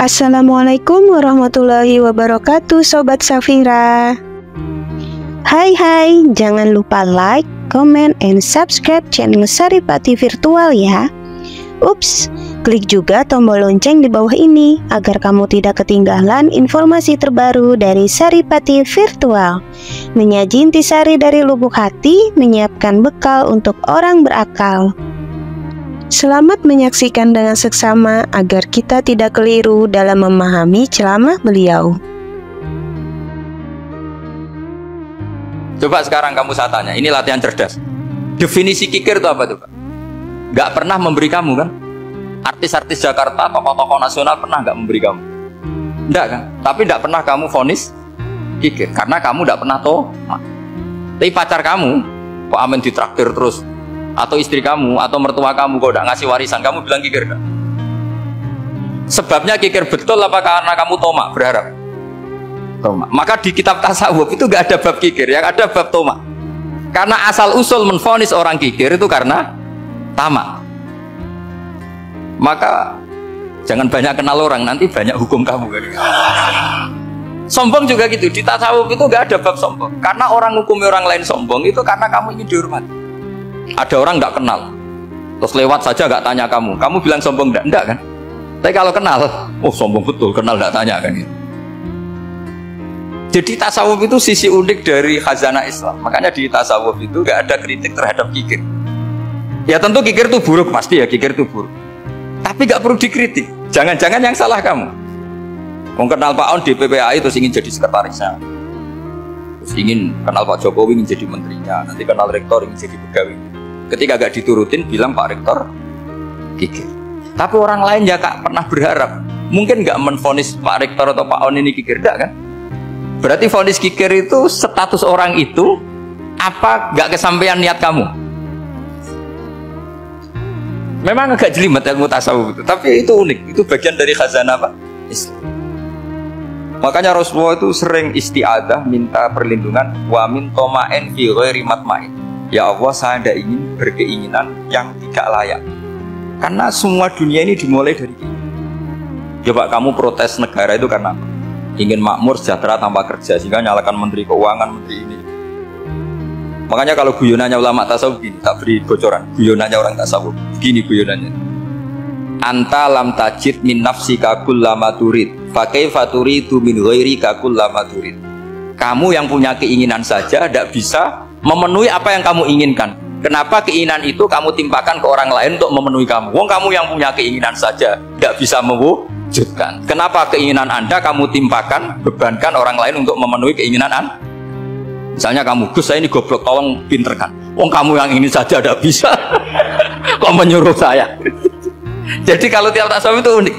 Assalamualaikum warahmatullahi wabarakatuh, Sobat Safira. Hai, jangan lupa like, comment, and subscribe channel Saripati Virtual ya. Ups, klik juga tombol lonceng di bawah ini agar kamu tidak ketinggalan informasi terbaru dari Saripati Virtual. Menyaji intisari dari lubuk hati, menyiapkan bekal untuk orang berakal. Selamat menyaksikan dengan seksama agar kita tidak keliru dalam memahami ceramah beliau. Coba sekarang kamu saya tanya, ini latihan cerdas. Definisi kikir itu apa tuh Pak? Gak pernah memberi kamu kan? Artis-artis Jakarta, tokoh-tokoh nasional pernah gak memberi kamu? Enggak kan? Tapi gak pernah kamu vonis kikir, karena kamu gak pernah tomat. Tapi pacar kamu, kok amin ditraktir terus? Atau istri kamu, atau mertua kamu kok gak ngasih warisan, kamu bilang kikir kan? Sebabnya kikir betul apa karena kamu tomak, berharap? Tomak. Maka di kitab tasawuf itu gak ada bab kikir, yang ada bab tomak. Karena asal usul menvonis orang kikir itu karena tamak. Maka jangan banyak kenal orang, nanti banyak hukum kamu kan. Sombong juga gitu, di tasawuf itu gak ada bab sombong. Karena orang hukumi orang lain sombong itu karena kamu ingin dihormati. Ada orang gak kenal, terus lewat saja gak tanya kamu bilang sombong enggak kan? Tapi kalau kenal, oh sombong betul, kenal gak tanya kan gitu. Jadi tasawuf itu sisi unik dari khazanah Islam. Makanya di tasawuf itu gak ada kritik terhadap kikir. Ya tentu kikir itu buruk, pasti ya kikir itu buruk. Tapi gak perlu dikritik. Jangan-jangan yang salah kamu. Mau kenal Pak On di PPAI terus ingin jadi sekretarisnya. Terus ingin kenal Pak Jokowi ingin jadi menterinya. Nanti kenal rektor ingin jadi pegawai. Ketika gak diturutin bilang Pak Rektor kikir. Tapi orang lain ya gak pernah berharap. Mungkin gak menvonis Pak Rektor atau Pak On ini kikir, enggak kan? Berarti vonis kikir itu status orang itu apa gak kesampaian niat kamu? Memang agak jelimet ilmu tasawuf itu, tapi itu unik, itu bagian dari khazanah apa? Islam. Makanya Rasulullah itu sering isti'adah, minta perlindungan, wa min toma'en fi ghairi matma'in. Ya Allah, saya tidak ingin berkeinginan yang tidak layak. Karena semua dunia ini dimulai dari ini. Coba kamu protes negara itu karena apa? Ingin makmur sejahtera tanpa kerja, sehingga nyalakan menteri keuangan, menteri ini. Makanya kalau guyonannya ulama tasawuf gini, tak beri bocoran. Guyonannya orang tasawuf, gini guyonannya. Anta lam tajid min nafsika kullama turid, fa kaifa turidu min ghairika kullama turid. Kamu yang punya keinginan saja tidak bisa memenuhi apa yang kamu inginkan. Kenapa keinginan itu kamu timpakan ke orang lain untuk memenuhi kamu? Wong kamu yang punya keinginan saja tidak bisa mewujudkan. Kenapa keinginan Anda kamu timpakan, bebankan orang lain untuk memenuhi keinginan Anda? Misalnya kamu, Gus saya ini goblok, tolong pinterkan. Wong kamu yang ini saja tidak bisa, kok menyuruh saya? Jadi kalau tiap tasawuf itu unik.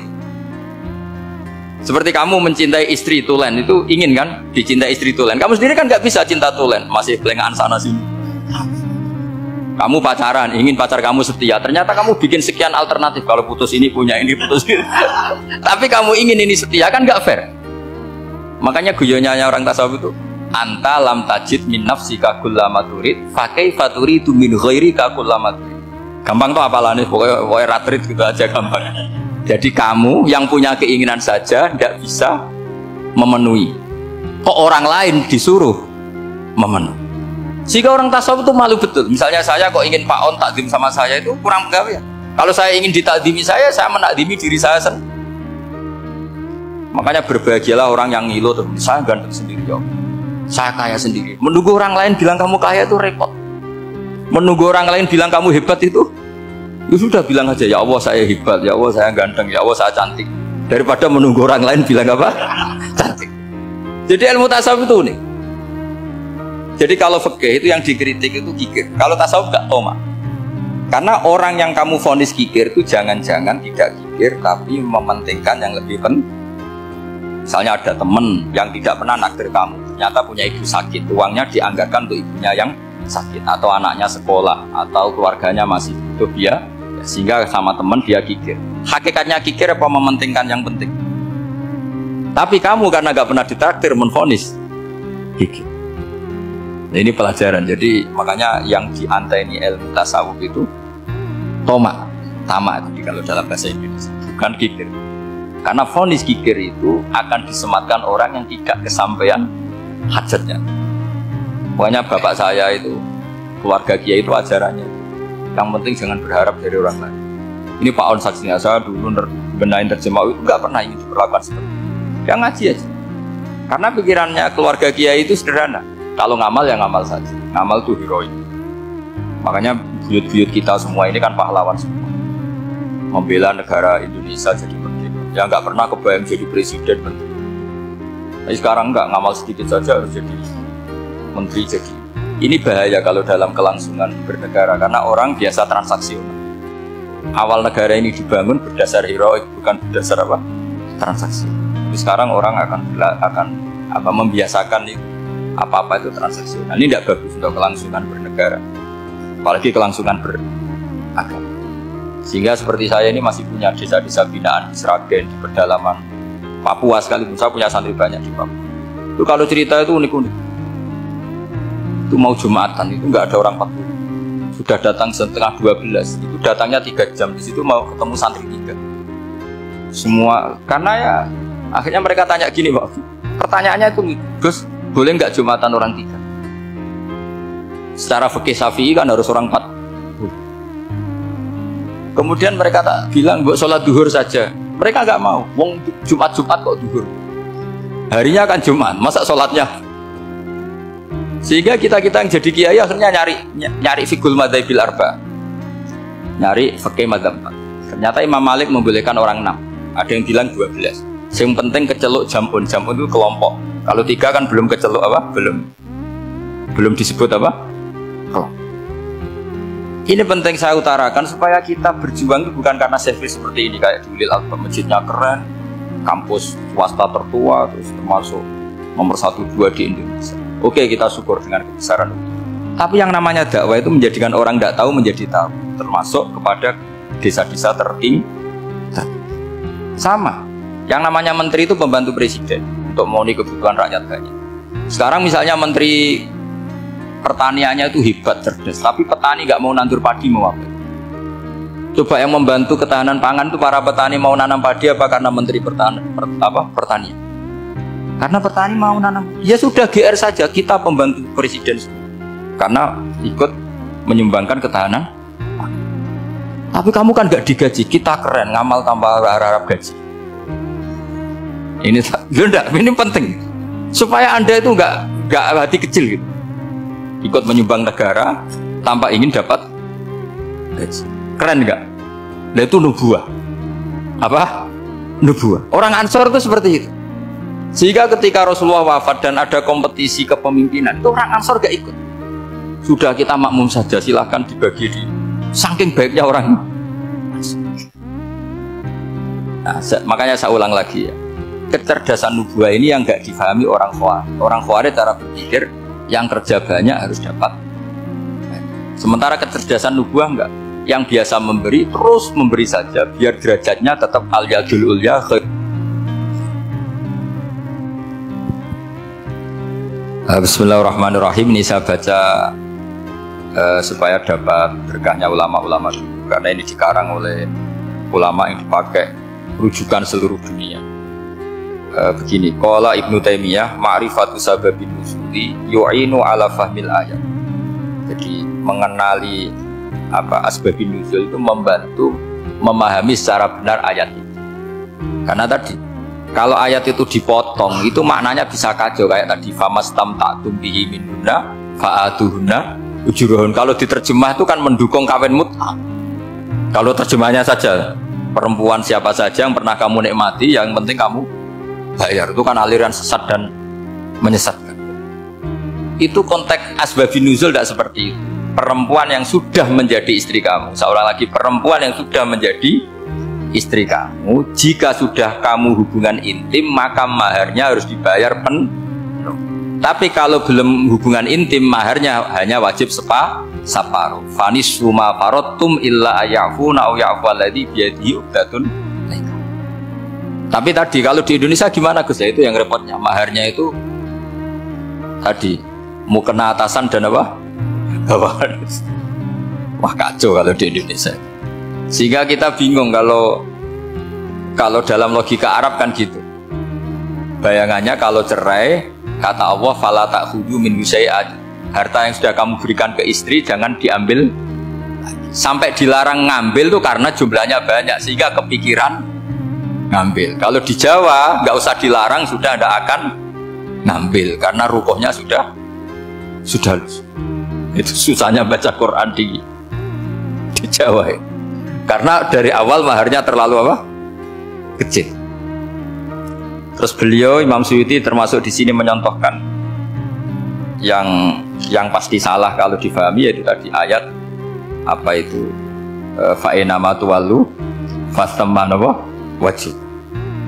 Seperti kamu mencintai istri tulen, itu ingin kan dicintai istri tulen. Kamu sendiri kan nggak bisa cinta tulen, masih pelengahan sana sini. Kamu pacaran, ingin pacar kamu setia. Ternyata kamu bikin sekian alternatif. Kalau putus ini punya ini, putus ini. Tapi kamu ingin ini setia, kan gak fair. Makanya guyonanya orang tasawuf itu, anta lam tajid min nafsika kullama turid, fa kaifa turidu min ghairika kullama turid. Gampang tuh apalane, pokoknya ratrit gitu aja gampang. Jadi kamu yang punya keinginan saja tidak bisa memenuhi. Kok orang lain disuruh memenuhi? Jika orang tasawuf itu malu betul. Misalnya saya kok ingin Pak On takdim sama saya, itu kurang pegawai. Kalau saya ingin ditakdimi saya menakdimi diri saya sendiri. Makanya berbahagialah orang yang ngilu tuh. Saya ganteng sendiri ya, saya kaya sendiri. Menunggu orang lain bilang kamu kaya itu repot. Menunggu orang lain bilang kamu hebat itu, ya sudah bilang aja ya Allah saya hebat, ya Allah saya ganteng, ya Allah saya cantik. Daripada menunggu orang lain bilang apa? Cantik. Jadi ilmu tasawuf itu unik. Jadi kalau fikih itu yang dikritik itu kikir. Kalau tasawuf gak tomak. Karena orang yang kamu vonis kikir itu jangan-jangan tidak kikir tapi mementingkan yang lebih penting. Misalnya ada teman yang tidak pernah naksir kamu, ternyata punya ibu sakit, uangnya dianggarkan untuk ibunya yang sakit, atau anaknya sekolah, atau keluarganya masih hidup ya, sehingga sama teman dia kikir. Hakikatnya kikir apa mementingkan yang penting? Tapi kamu karena gak pernah ditraktir menvonis kikir. Nah, ini pelajaran. Jadi makanya yang dianteni ilmu tasawuf itu tomak, tamak. Jadi kalau dalam bahasa Indonesia bukan kikir. Karena vonis kikir itu akan disematkan orang yang tidak kesampaian hajatnya. Pokoknya bapak saya itu, keluarga kiai itu ajarannya, yang penting jangan berharap dari orang lain. Ini Pak On saksinya, saya dulu benahin terjemah itu nggak pernah ini diperlakukan seperti itu. Yang ngaji aja. Karena pikirannya keluarga kiai itu sederhana. Kalau ngamal ya ngamal saja. Ngamal itu heroik. Makanya buyut-buyut kita semua ini kan pahlawan semua. Membela negara Indonesia jadi merdeka. Ya nggak pernah kebayang jadi presiden menteri. Tapi sekarang nggak, ngamal sedikit saja harus jadi menteri jadi. Ini bahaya kalau dalam kelangsungan bernegara karena orang biasa transaksional. Awal negara ini dibangun berdasar heroik, bukan berdasar apa? Transaksi. Tapi sekarang orang akan membiasakan itu apa-apa itu transaksional. Ini tidak bagus untuk kelangsungan bernegara. Apalagi kelangsungan beragama. Sehingga seperti saya ini masih punya desa-desa binaan di Sragen, di pedalaman Papua sekalipun. Saya punya santri banyak di Papua. Itu kalau cerita itu unik-unik. Itu mau Jumatan, itu nggak ada orang Papua. Sudah datang setengah 12, itu datangnya 3 jam. Di situ mau ketemu santri 3. Semua, karena ya akhirnya mereka tanya gini Pak. Pertanyaannya itu, Gus, boleh nggak Jumatan orang 3? Secara fikih Syafi'i kan harus orang 4. Kemudian mereka tak bilang buat sholat duhur saja. Mereka nggak mau. Wong Jumat kok duhur. Harinya kan Jumat, masa sholatnya? Sehingga kita yang jadi kiai akhirnya nyari fikul madzhabil arba, nyari fikih madzhab 4. Ternyata Imam Malik membolehkan orang 6. Ada yang bilang 12. Yang penting keceluk jamun itu kelompok. Kalau 3 kan belum keceluk apa? Belum disebut apa? Kelompok. Ini penting saya utarakan supaya kita berjuang itu bukan karena service seperti ini kayak di Ulil Albab, masjidnya keren, kampus swasta tertua, terus termasuk nomor 1-2 di Indonesia. Oke, kita syukur dengan kebesaran itu. Tapi yang namanya dakwah itu menjadikan orang tidak tahu menjadi tahu, termasuk kepada desa-desa tertinggal. Sama, yang namanya menteri itu pembantu presiden untuk memenuhi kebutuhan rakyat banyak. Sekarang misalnya menteri pertaniannya itu hebat, cerdas, tapi petani nggak mau nandur padi, mau apa? Coba yang membantu ketahanan pangan itu para petani mau nanam padi apa karena menteri pertanian? Karena petani mau nanam, ya sudah GR saja, kita pembantu presiden karena ikut menyumbangkan ketahanan. Tapi kamu kan gak digaji, kita keren, ngamal tanpa harap gaji. Ini penting supaya Anda itu gak hati kecil gitu, ikut menyumbang negara tanpa ingin dapat gaji. Keren gak? Nah itu nubuah. Apa? Nubuah. Orang Ansor itu seperti itu. Sehingga ketika Rasulullah wafat dan ada kompetisi kepemimpinan, itu orang Ansor gak ikut. Sudah kita makmum saja, silahkan dibagi di. Saking baiknya orang. Nah, makanya saya ulang lagi ya. Kecerdasan nubuah ini yang gak difahami orang Khawarij. Orang Khawarij cara berpikir yang kerja banyak harus dapat. Sementara kecerdasan nubuah enggak. Yang biasa memberi terus memberi saja biar derajatnya tetap al-yadul ulya. Bismillahirrahmanirrahim. Ini saya baca supaya dapat berkahnya ulama-ulama dulu, karena ini dikarang oleh ulama yang dipakai rujukan seluruh dunia. Begini, qala Ibnu Taimiyah, ma'rifatu sababin nuzuli yu'inu ala fahmil ayat. Jadi mengenali asbabun nuzul itu membantu memahami secara benar ayat itu. Karena tadi kalau ayat itu dipotong, itu maknanya bisa kacau kayak tadi famastam ta'tum bihi minunna fa'atuhunna ujurahun. Kalau diterjemah itu kan mendukung kawin mut'ah. Kalau terjemahnya saja perempuan siapa saja yang pernah kamu nikmati, yang penting kamu bayar, itu kan aliran sesat dan menyesatkan. Itu konteks asbabun nuzul tidak seperti itu. Perempuan yang sudah menjadi istri kamu, seorang lagi perempuan yang sudah menjadi istri kamu, jika sudah kamu hubungan intim maka maharnya harus dibayar penuh. Tapi kalau belum hubungan intim, maharnya hanya wajib separuh. Fanis suma farotum illa ayafuna au yafu alladhi biyadihi uqdatun. Tapi tadi kalau di Indonesia gimana Gus? Ya itu yang repotnya, maharnya itu tadi mau kena atasan dan apa? Bawahan. Wah kacau kalau di Indonesia. Sehingga kita bingung kalau Kalau dalam logika Arab kan gitu. Bayangannya kalau cerai, kata Allah, fala ta'khudhu min syai'an. Harta yang sudah kamu berikan ke istri jangan diambil. Sampai dilarang ngambil tuh karena jumlahnya banyak sehingga kepikiran ngambil. Kalau di Jawa nggak usah dilarang, sudah tidak akan ngambil karena rukuhnya sudah lusuh. Itu susahnya baca Quran di Jawa ya. Karena dari awal maharnya terlalu apa? Kecil. Terus beliau Imam Suyuti termasuk di sini menyontohkan yang pasti salah kalau difahami, yaitu tadi ayat apa itu fa'inama tuwallu fastamma wajib.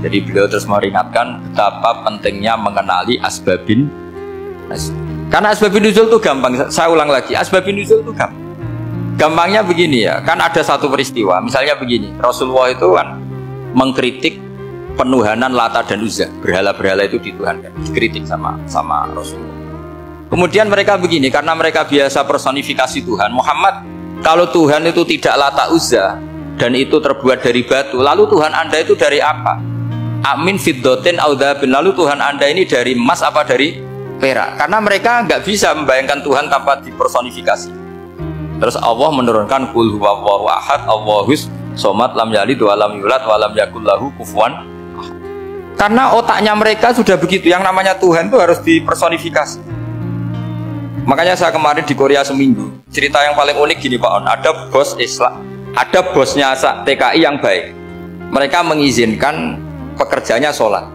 Jadi beliau terus meringatkan betapa pentingnya mengenali asbabin. Karena asbabin nuzul itu gampang. Saya ulang lagi, asbabin nuzul itu gampang. Gampangnya begini ya, kan ada satu peristiwa, misalnya begini, Rasulullah itu kan mengkritik penuhanan Lata dan Uzza, berhala-berhala itu dituhankan, dikritik sama Rasulullah. Kemudian mereka begini, karena mereka biasa personifikasi Tuhan. Muhammad, kalau Tuhan itu tidak Lata Uzza dan itu terbuat dari batu, lalu Tuhan Anda itu dari apa? Amin fiddotin audhabin, lalu Tuhan Anda ini dari emas apa dari perak? Karena mereka nggak bisa membayangkan Tuhan tanpa dipersonifikasi. Terus Allah menurunkan qul huwallahu ahad, Allahus somad, lam yalid wa lam yulad wa lam yakul lahu kufuwan. Karena otaknya mereka sudah begitu, yang namanya Tuhan itu harus dipersonifikasi. Makanya saya kemarin di Korea seminggu, cerita yang paling unik gini Pak On, ada bos Islam, ada bosnya TKI yang baik. Mereka mengizinkan pekerjanya sholat.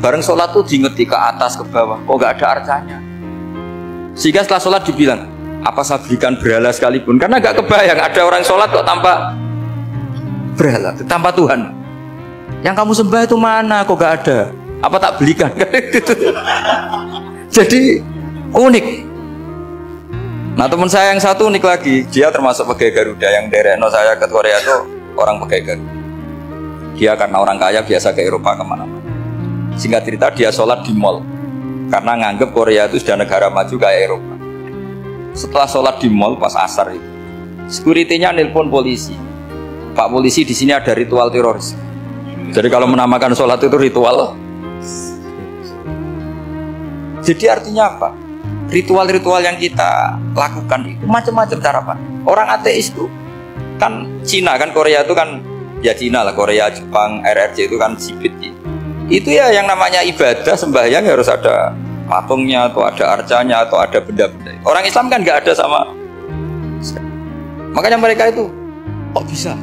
Bareng sholat tuh diingeti ke atas ke bawah, kok nggak ada arcanya. Sehingga setelah sholat dibilang, apa saya berikan berhala sekalipun? Karena nggak kebayang ada orang sholat kok tanpa berhala, tanpa Tuhan. Yang kamu sembah itu mana? Kok gak ada? Apa tak belikan? Jadi unik. Nah teman saya yang satu unik lagi, dia termasuk pegawai Garuda yang dereno saya ke Korea itu orang pegawai Garuda. Dia karena orang kaya biasa ke Eropa kemana-mana. Singkat cerita dia sholat di mall karena nganggep Korea itu sudah negara maju kayak Eropa. Setelah sholat di mall pas asar itu, security-nya nelpon polisi. Pak polisi, di sini ada ritual teroris. Jadi kalau menamakan sholat itu ritual. Jadi artinya apa? Ritual-ritual yang kita lakukan itu macam-macam cara Pak. Orang ateis itu kan Cina, kan Korea itu kan ya Cina lah, Korea, Jepang, RRC itu kan sipit. Itu ya yang namanya ibadah sembahyang harus ada patungnya atau ada arcanya atau ada benda-benda. Orang Islam kan nggak ada sama. Makanya mereka itu kok bisa?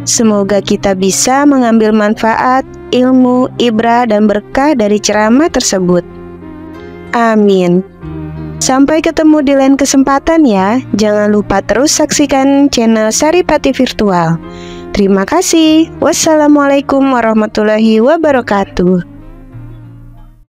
Semoga kita bisa mengambil manfaat, ilmu, ibrah, dan berkah dari ceramah tersebut. Amin. Sampai ketemu di lain kesempatan ya. Jangan lupa terus saksikan channel Saripati Virtual. Terima kasih. Wassalamualaikum warahmatullahi wabarakatuh.